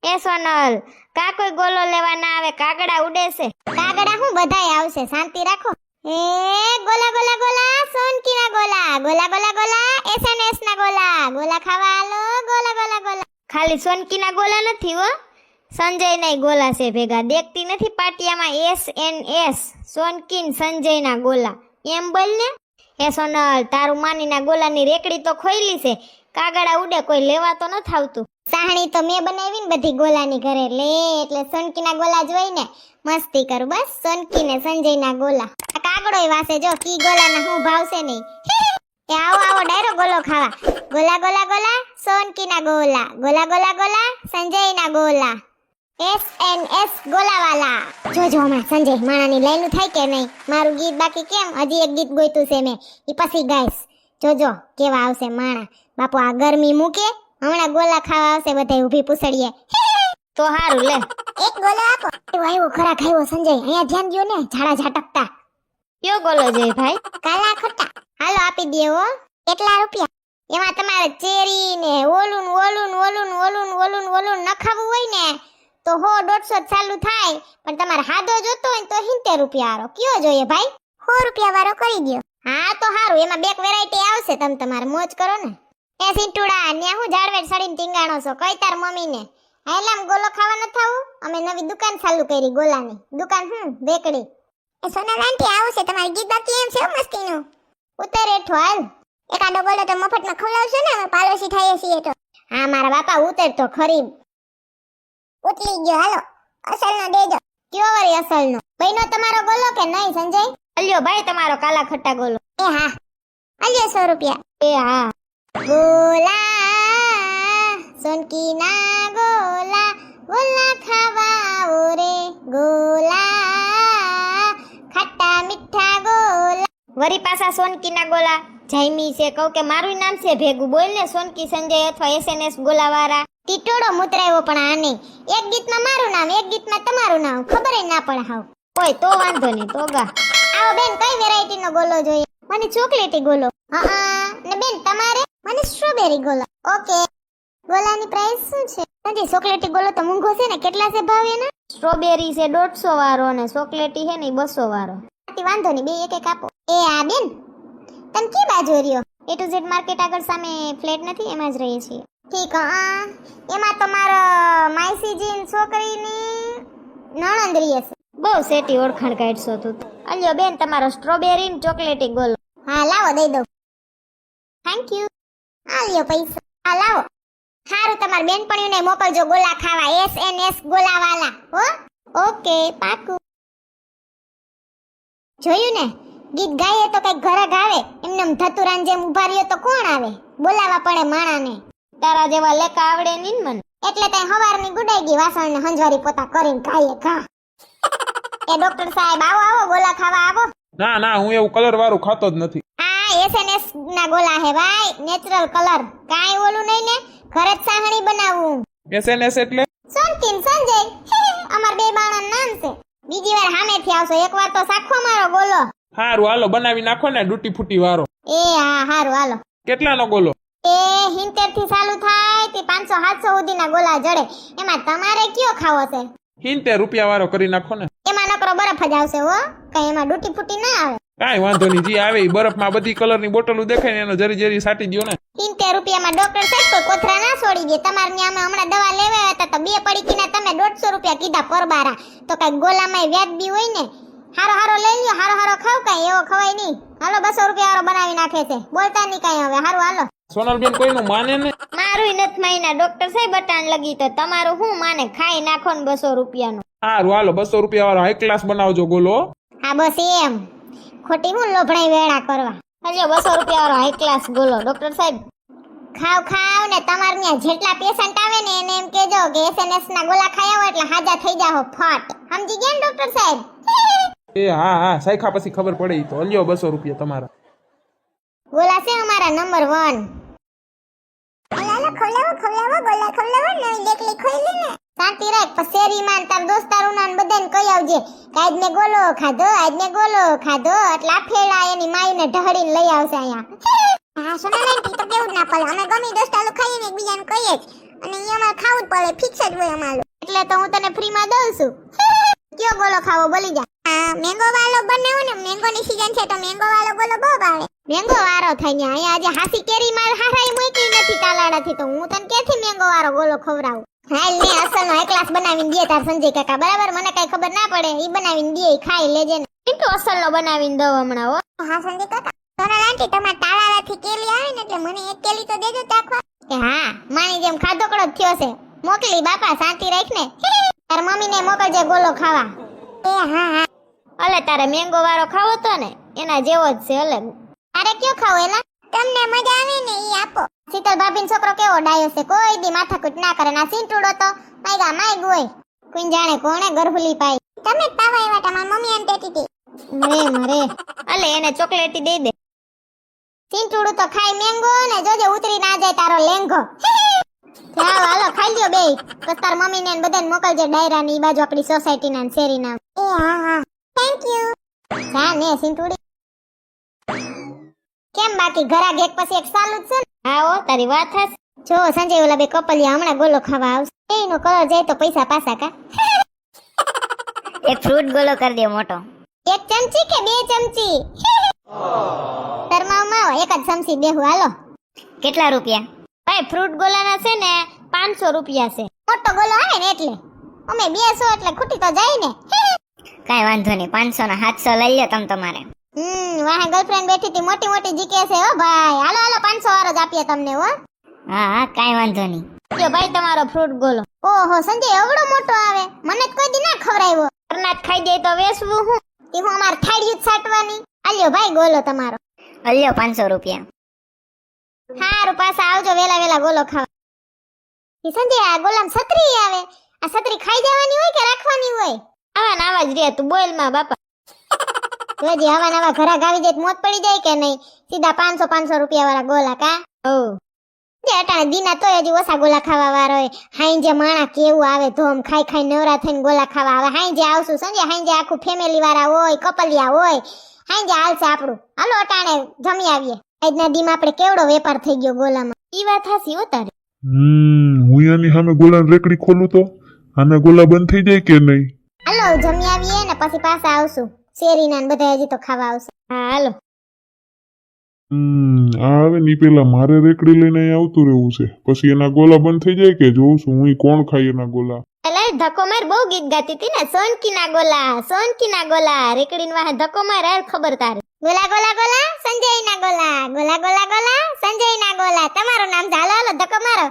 એ સોનલ, કા કોઈ ગોલો લેવા ના આવે? કાગડા ઉડે છે. કાગડા હું બધાય આવશે, શાંતિ રાખો. એ ગોલા ગોલા ગોલા, સોનકી ના ગોલા, ગોલા ગોલા ગોલા, એસએનએસ ના ગોલા, ગોલા ખાવા આલો, ગોલા ગોલા ગોલા. ખાલી સોનકી ના ગોલા નથી હો, સંજય ના ગોલા છે ભેગા. દેખતી નથી પાટિયામાં એસએનએસ, સોનકીન સંજય ના ગોલા. એમ બોલ ને. એ સોનલ, તારું માનીના ગોલાની રેકડી તો ખોઈલી છે, કાગડા ઉડે કોઈ લેવા તો ન થાવતું. સાહણી તો મેં બનાવી ને બધી ગોલાની ઘરે, લે એટલે સોનકીના ગોલા જોઈ ને મસ્તી કરું બસ. સોનકી ને સંજયના ગોલા. આ કાગડોય વાસે જો, કી ગોલાના હું ભાવશે નહીં. એ આવો આવો ડાયરો ગોલો ખાવા. ગોલા ગોલા ગોલા, સોનકીના ગોલા, ગોલા ગોલા ગોલા, સંજયના ગોલા. એસએનએસ ગોલાવાલા. જોજો હમણાં સંજય માણાની લાઈનું થાય કે નહીં. મારું ગીત બાકી કેમ, હજી એક ગીત ગોઈતું છે મેં, ઈ પછી ગાઈશ. જોજો કેવા આવશે માણા. બાપુ આ ગરમી મૂકે, હમણાં ગોલા ખાવા આવશે બધા ઊભી પૂછડીએ. તો હારું લે, એક ગોલો આપો. આવ્યો ખરા ખાયો સંજય, અહીંયા ધ્યાન દ્યો ને, ઝાડા ઝાટકતા. કયો ગોલો જોઈ ભાઈ? કાલા ખટ્ટા. હાલો આપી દે હો. કેટલા રૂપિયા? એમાં તમારે ચેરી ને ઓલું ઓલું ઓલું ઓલું ઓલું ઓલું નખાવું હોય ને તો 100-150 ચાલુ થાય, પણ તમારે હાદો જોતો હોય તો 70 રૂપિયા વાળો. કયો જોઈએ ભાઈ? 100 રૂપિયા વાળો કરી દો. હા તો હારું, એમાં બે વેરાયટી આવશે, તમે તમારે મોજ કરો ને. એ સિંટુડા, ન્યા હું ઝાડવેડ સડીને ટીંગાણો છો, કઈ તાર મમ્મીને? હાલામ ગોલો ખાવા ન થાવું? અમે નવી દુકાન ચાલુ કરી ગોલાની દુકાન. બેકડી. એ સોનલ આંટી આવું છે, તમારી ગીત બાકી એમ છે મસ્તીનું. ઉતર હેઠો હાલ. એકાદો ગોલો તો મફતમાં ખવડાવશો ને, અમે પાડોશી થઈએ છીએ તો. હા મારા બાપા ઉતર તો ખરી. ઉતલી ગયો, હાલો અસલનો દેજો. કયો વળી અસલનો? બઈનો તમારો ગોલો કે નહીં સંજય? અલ્યો ભાઈ તમારો કાલા ખટ્ટા ગોલો. એ હા અલ્યો 100 રૂપિયા. એ હા. ગોલા સોનકી ના ગોલા, ગોલા ખાવા આવો રે, ગોલા ખટ્ટા મીઠા ગોલા. વરી પાછા સોનકી ના ગોલા. જાયમી છે કહું કે મારું નામ છે ભેગું બોલ ને, સોનકી સંજય અથવા એસએનએસ ગોલા વાળા. ટીટોડો મુતરાયો પણ આને એક ગીતમાં મારું નામ, એક ગીતમાં તમારું નામ, ખબર ના પડે હાવ. ઓય તો વાંધો નહીં, તો ગા. આવો બેન, કઈ વેરાયટી નો ગોલો જોઈએ? મને ચોકલેટી ગોલો. હા ને બેન તમારે? મને સ્ટ્રોબેરી ગોલો. ઓકે. ગોલાની પ્રાઇસ શું છે? નથી, ચોકલેટી ગોલો તો મૂંઘો છે ને. કેટલા છે ભાવ એના? સ્ટ્રોબેરી છે 150 વાળો ને ચોકલેટી છે ને 200 વાળો. વાંધો નહીં, બે એક એક આપો. એ આ બેન તમે કી બાજુ રહ્યો? A to Z માર્કેટ આગળ સામે ફ્લેટ નથી, એમાં જ રહીએ છીએ. ઠીક. એમાં તમારો માઈસીજીન છોકરીની નણંદ રહે છે. બહુ સેટી ઓળખાણ કાઢશો તું. અલ્યો બેન તમારો સ્ટ્રોબેરી ને ચોકલેટી ગોલો. હા લાવો, દઈ દઉં. Thank you. આ લ્યો પૈસા. હા લાવો. સારું, તમારી બેનપણીઓને મોકલજો ગોલા ખાવા, એસએનએસ ગોલાવાલા. હો ઓકે પાકું. જોયું ને, ગીત ગાઈએ તો કઈક ઘરે ગાવે, એમને ધતુરાન જેમ ઉભા રહ્યો તો કોણ આવે? બોલાવા પડે માણાને. તારા જેવા લેકા આવડે નહીં મને, એટલે તઈ હવારની ગુડાઈ ગઈ વાસણ ને હંજવારી પોતા કરીને ખાઈએ ખા. એ ડોક્ટર સાહેબ આવો આવો, ગોલા ખાવા આવો. ના ના, હું એવું કલર વાળું ખાતો જ નથી. આ એસએનએસ ના ગોલા હે ભાઈ, નેચરલ કલર. કાઈ ઓલું નહીં ને, ઘરે જ સાહણી બનાવું. એસએનએસ એટલે સોનકીન સંજય, અમાર બે બાણાનું નામ છે. બીજી વાર સામેથી આવશો, એકવાર તો સાખો મારો ગોલો. હારું હાલો, બનાવી નાખો ને ડૂટી ફૂટી વાળો. એ હા હારું હાલો. કેટલાનો ગોલો? એ 70 થી ચાલુ થાય તે 500-700 સુધીના ગોલા જડે. એમાં તમારે કયો ખાવો છે? 70 રૂપિયા વાળો કરી નાખો ને. એમાં નકરો બરફ જ આવશે હો, કઈ એમાં ડૂટી ફૂટી ના આવે. કાઈ વાંધો નહીં, જે આવે ઈ બરફમાં બધી કલરની બોટલો દેખાય ને એનો જરી જરી સાટી દ્યો ને. 70 રૂપિયામાં ડોક્ટર સાહેબ કોઈ કોથરા ના છોડી દે. તમારે અમે હમણાં દવા લેવા હતા તો 2 પડીકીના તમે 150 રૂપિયા કીધા પરબારા. તો કઈ ગોલામાં વ્યાજબી હોય ને. હારો હારો લઈ લ્યો, હારો હારો ખાવ, કઈ એવો ખવાય નહીં. હાલો 200 રૂપિયા વાળો બનાવી નાખે છે, બોલતા નહીં કઈ હવે. હારું હાલો. સોનલબેન કોઈનું માને ને? મારું નથી માયના ડોક્ટર સાહેબ બટાણ લગી તો તમારું શું માને? ખાઈ નાખો ને 200 રૂપિયાનું. હારું હાલો, 200 રૂપિયા વાળો હાઈ ક્લાસ બનાવજો ગોલો. હા બસ એમ, ખોટી હું લોભણાઈ વેળા કરવા. હલ્યો 200 રૂપિયા વાળો હાઈ ક્લાસ ગોલો. ડોક્ટર સાહેબ ખાવ ખાવ ને તમારે ત્યાં જેટલા પેશન્ટ આવે ને એને એમ કેજો કે એસએનએસ ના ગોલા ખાયા હોય એટલે હાજા થઈ જાઓ ફાટ. સમજી ગયા ને ડોક્ટર સાહેબ? એ હા હા, સાયખા પછી ખબર પડે ઈ તો. લ્યો 200 રૂપિયા તમારા. ગોલા છે અમારા નંબર 1. હાલો ખવલાવો ખવલાવો, ગોલા ખવલાવો ને લેકલી ખોઈલી ને. શાંતિ રાખ, પછી શેરીમાં તાર દોસ્તારોના ને બધાને કહી આવજે કે આજ મેં ગોલો ખાધો, આજ મેં ગોલો ખાધો. એટલે આ ફેડા એની માયુને ઢહડીને લઈ આવશે અહીંયા. હા સોનાલાંટી તો કેવું ના પડે, અમે ગમે દોસ્તારો ખાઈએ ને એકબીજાને કહીએ જ. અને ઈ અમારે ખાવું જ પડે, ફિક્સ જ હોય અમારું. એટલે તો હું તને ફ્રીમાં દઉં છું. કયો ગોલો ખાવો બોલી જા. મેંગો વાળો બનાવો ને, મેંગો ની સીઝન છે તો મેંગો વાળો ગોલો બહુ ભાવે. મેંગો વાળો થાય ને અહીંયા આજે હાસી કેરી માર હારાઈ મૂકી નથી તાલાડાથી, તો હું તને ક્યાંથી મેંગો વાળો ગોલો ખવડાવું. હાલ ને અસલનો એક ગ્લાસ બનાવીને દે તાર સંજય કાકા, બરાબર? મને કઈ ખબર ના પડે, ઈ બનાવીને દે, ઈ ખાઈ લેજે ને. પિન્ટુ અસલનો બનાવીને દઉં હમણાં હો. હા સંજય કાકા, સોનલ આંટી તમાર તાલાડાથી કેલી આવે ને એટલે મને એક કેલી તો દેજો ચાખવા. એ હા, માની જેમ ખાધોકડો જ થયો છે. મોકલી બાપા, શાંતિ રાખ ને. તાર મમ્મીને મોકલજે ગોલો ખાવા. એ હા હા. અલે તારે મેંગો વાળો ખાવો તો ને એના જેવો જ છે. અલે તારે કયો ખાવો એલા? તમને મજા આવે ને ઈ આપો. શીતલ ભાભીનો છોકરો કેવો ડાયો છે, કોઈ દી માથાકૂટ ના કરે. ના સિંટુડો તો માયગા માયગ હોય, કોઈ જાણે કોણે ગરફુલી પાઈ. તમે જ પાવા આવ્યા, તમાર મમ્મી એમ કહેતી હતી. મરે અલે એને ચોકલેટી દઈ દે. સિંટુડું તો ખાય મેંગો ને જોજે ઉતરી ના જાય તારો લેંગો. ચાલો હાલો ખાઈ લ્યો બે. બસ તાર મમ્મીને ને બધાને મોકલજે ડાયરા ની બાજુ આપણી સોસાયટી ના શેરી ના. એ હા હા થેન્ક યુ. જા ને સિંટુડી. કેમ બાકી ઘરાક એક પછી એક ચાલુ જ છે ને? હા ઓ તારી વાત હશે. જો સંજય ઓલા બે કપલિયા હમણાં ગોલો ખાવા આવશે. એનો કલર જાય તો પૈસા પાછા કા. એક ફ્રૂટ ગોલો કરી દે મોટો. એક ચમચી કે બે ચમચી? તરમામાં એક જ ચમચી દેવું હાલો. કેટલા રૂપિયા? ભાઈ ફ્રૂટ ગોલાના છે ને 500 રૂપિયા છે. મોટો ગોલો આવે ને એટલે અમે 200 એટલે ખૂટી તો જાય ને. કાઈ વાંધો નહીં, 500 ના 700 લઈ લ્યો તમ તમારે. વાહે ગર્લફ્રેન્ડ બેઠી હતી મોટી મોટી જીકે છે હો ભાઈ. હાલો હાલો 500 વાળો જ આપીએ તમને હો. હા હા કાઈ વાંધો નહીં. લ્યો ભાઈ તમારો ફ્રૂટ ગોલો. ઓહો સંજય એવડો મોટો આવે, મને જ કોઈ દી ના ખવરાવ્યો. ઘરનાથ ખાઈ જાય તો વેસવું હું? કે હું અમાર થાળીયું જ સાટવાની. આલ્યો ભાઈ ગોલો તમારો. લ્યો 500 રૂપિયા. હારું પાછા આવજો વેલા વેલા ગોલો ખાવા. ઈ સંજય આ ગોલામ છત્રી આવે, આ છત્રી ખાઈ જવાની હોય કે રાખવાની હોય? આવા નાવા જ રે તું બોલ માં બાપા. જોજી આવા નવા ઘરાક આવી જાય મોત પડી જાય કે નહીં? સીધા 500 રૂપિયા વાળા ગોલા કા? હો જે અટાણે દીના તોય હજી ઓછા ગોલા ખાવા વાળો હોય. હાઈજે માણા કેવું આવે ધોમ ખાઈ ખાઈ નવરા થઈને ગોલા ખાવા આવે. હાઈજે આવશું સંજય, હાઈજે આખું ફેમિલી વાળા હોય, કપલિયા હોય. હાઈજે હાલશે આપણું. હાલો અટાણે જમી આવીએ. આજના દીમાં આપણે કેવડો વેપાર થઈ ગયો ગોલામાં. ઈ વાત હાસી હો તારી. હું આની સામે ગોલાની રેકડી ખોલું તો આના ગોલા બંધ થઈ જાય કે નહીં? હાલો જમી આવીએ ને પછી પાછા આવશું. શેરીના ને બધા હજી તો ખાવા આવશે. હા હાલો. આ આવે ની પેલા મારે રેકડી લઈને અહીં આવતું રહેવું છે, પછી એના ગોલા બંધ થઈ જાય કે જોઉં છું હું કોણ ખાય એના ગોલા. એટલે ધક્કો માર બહુ ગીત ગાતી હતી ને, સોનકી ના ગોલા, સોનકી ના ગોલા. રેકડીન વાહે ધક્કો માર હાલ ખબર તારે. ગોલા ગોલા ગોલા સંજય ના ગોલા, ગોલા ગોલા ગોલા સંજય ના ગોલા. તમારું નામ ચાલો હાલો ધક્કો મારો.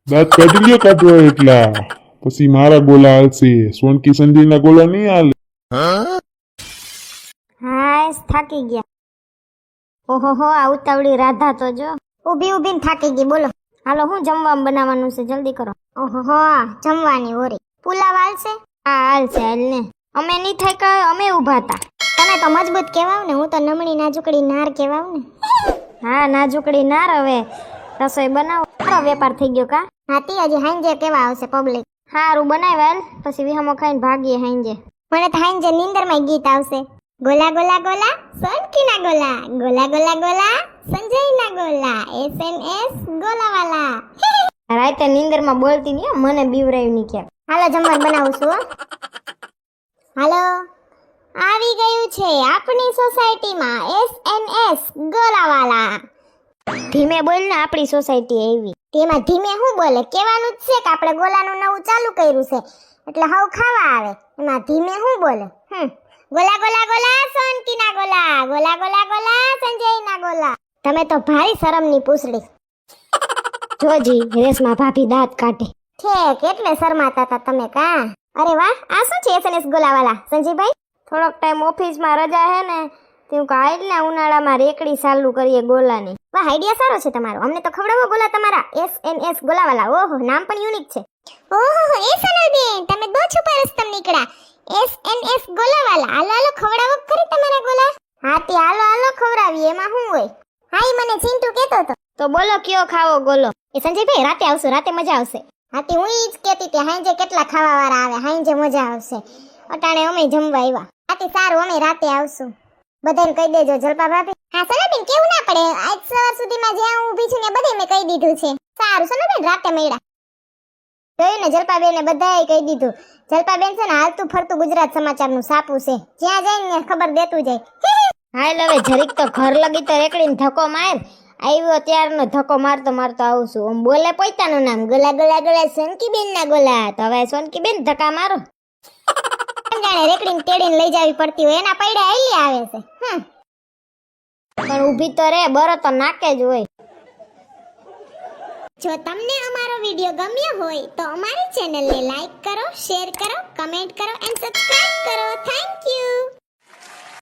દાંત કાઢી લ્યો કાઢવા એટલા, પછી મારા ગોલા હાલશે. સોનકી સંજય ના ગોલા નહીં હાલે. હા થાકી ગયા. ઓહો હો આ ઉતાવળી રાધા તો જો ઊભી ઊભીને થાકી ગઈ. બોલો હાલો હું જમવાનું બનાવવાનું છે, જલ્દી કરો. ઓહો હો જમવાની ઓરી પુલાવ હાલશે? હા હાલશે હાલ ને. અમે નહીં થાય કે અમે ઊભા હતા. તમે તો મજબૂત કહેવાવ ને, હું તો નમણી નાજુકડી નાર કહેવાવ ને. હા નાજુકડી નાર. હવે રસોઈ બનાવો. સારો વેપાર થઈ ગયો કા? હાથી હજી હાંજે કેવા આવશે પબ્લિક. હારું બનાવ્યા પછી વિહામો ખાઈને ભાગીએ હાંજે. મને તો હાંજે નીંદરમાં ગીત આવશે. ગોલા ગોલા ગોલા સોનકી ના ગોલા, ગોલા ગોલા ગોલા સંજય ના ગોલા, SNS ગોલાવાલા. રાતે નીંદરમાં બોલતી નહીં, મને બીવરાયું નહીં કે. હાલો જમવાનું બનાવું છું હો. હાલો આવી ગયું છે આપણી સોસાયટીમાં SNS ગોલાવાલા. ધીમે બોલ ને, આપણી સોસાયટી આવી. તેમાં ધીમે શું બોલે? કહેવાનું જ છે કે આપણે ગોલાનું નવું ચાલુ કર્યું છે એટલે હવ ખાવા આવે. એમાં ધીમે શું બોલે? ગોલા ગોલા ગોલા સોનકી ના ગોલા, ગોલા ગોલા ગોલા સંજય ના ગોલા. તમે તો ભારી શરમની પૂછડી. જોજી રેશમા ભાભી દાંત કાઢે છે. કેટલે શરમાતા હતા તમે કા? અરે વાહ, આ શું છે SNS ગોલાવાલા સંજયભાઈ? થોડોક ટાઈમ ઓફિસમાં રજા હે ને તેવું કાલ ને ઉનાળામાં રેકડી ચાલુ કરીએ ગોલાની. વાહ આઈડિયા સારો છે તમારો. અમને તો ખવડાવો ગોલા તમારા SNS ગોલાવાલા. ઓહો નામ પણ યુનિક છે. ઓહો એ સોનલબેન તમે દો છુપા રસ્તમ નીકળ્યા. SNS ગોલાવાલા હાલો હાલો ખવડાવો ખરી તમારા ગોલા. હા તે હાલો હાલો ખવડાવીએ, એમાં શું હોય? હા ઈ મને ચિંટુ કહેતો હતો. તો બોલો કયો ખાવો ગોલો? એ સંજયભાઈ રાતે આવશું, રાતે મજા આવશે. હા તે હું ઈ જ કહેતી હતી હાંજે કેટલા ખાવા વાળા આવે, હાંજે મજા આવશે. અટાણે અમે જમવા આવ્યા. હા તે સારું અમે રાતે આવશું. બધાને કહી દેજો જલપા ભાભી. હા સોનલબેન કેવું ના પડે, આજ સવાર સુધીમાં જ્યાં હું ઊભી છું ને બધે મેં કહી દીધું છે. સારું સોનલબેન રાતે મળ્યા. જોયું ને જલપાબેને બધાએ કહી દીધું. જલપાબેન છે ને હાલતું ફરતું ગુજરાત સમાચારનું સાપું છે, જ્યાં જાય ને ખબર દેતું જાય. હાલ હવે જરીક તો ઘર લગી તો રેકડીને ધક્કો માર. આવ્યો ત્યારનો ધક્કો મારતો મારતો આવું છું. આમ બોલે પોતાનું નામ ગોલા ગોલા ગોલા સોનકીબેન ના ગોલા. તો હવે સોનકીબેન ધક્કા મારો. જાણે રેકડીને તેડીને લઈ જાવી પડતી હોય એના પૈડા આઈલી આવે છે. પણ ઊભી તો રે, બરો તો નાકે જ હોય. જો તમને અમારો વિડિયો ગમ્યો હોય તો અમારી ચેનલને લાઈક કરો, શેર કરો, કમેન્ટ કરો એન્ડ સબસ્ક્રાઇબ કરો. Thank you.